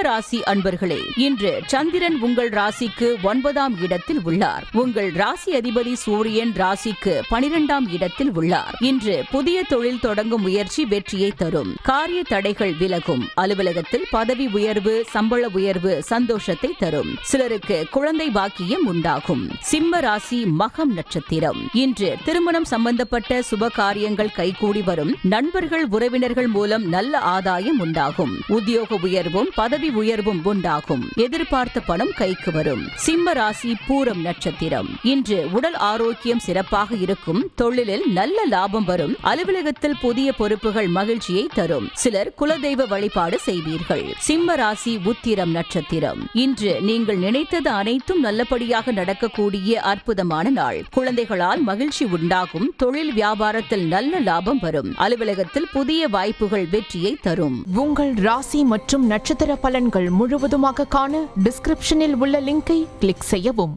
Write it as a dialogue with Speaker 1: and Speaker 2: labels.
Speaker 1: ராசி அன்பர்களே, இன்று சந்திரன் உங்கள் ராசிக்கு 9ஆம் இடத்தில் உள்ளார். உங்கள் ராசி அதிபதி சூரியன் ராசிக்கு 12ஆம் இடத்தில் உள்ளார். இன்று புதிய தொழில் தொடங்கும் முயற்சி வெற்றியை தரும். காரிய தடைகள் விலகும். அலுவலகத்தில் பதவி உயர்வு, சம்பள உயர்வு சந்தோஷத்தை தரும். சிலருக்கு குழந்தை பாக்கியம் உண்டாகும். சிம்ம ராசி மகம் நட்சத்திரம். இன்று திருமணம் சம்பந்தப்பட்ட சுப காரியங்கள் கைகூடி வரும். நண்பர்கள் உறவினர்கள் மூலம் நல்ல ஆதாயம் உண்டாகும். உத்தியோக உயர்வும் பதவி உயர்வும் உண்டாகும். எதிர்பார்த்த பணம் கைக்கு வரும். சிம்ம ராசி பூரம் நட்சத்திரம். இன்று உடல் ஆரோக்கியம் சிறப்பாக இருக்கும். தொழிலில் நல்ல லாபம் வரும். அலுவலகத்தில் புதிய பொறுப்புகள் மகிழ்ச்சியை தரும். சிலர் குலதெய்வ வழிபாடு செய்வீர்கள். சிம்ம ராசி உத்திரம் நட்சத்திரம். இன்று நீங்கள் நினைத்தது அனைத்தும் நல்லபடியாக நடக்கக்கூடிய அற்புதமான நாள். குழந்தைகளால் மகிழ்ச்சி உண்டாகும். தொழில் வியாபாரத்தில் நல்ல லாபம் வரும். அலுவலகத்தில் புதிய வாய்ப்புகள் வெற்றியை தரும்.
Speaker 2: உங்கள் ராசி மற்றும் நட்சத்திர பலன்கள் முழுவதுமாக காண டிஸ்கிரிப்ஷனில் உள்ள லிங்கை கிளிக் செய்யவும்.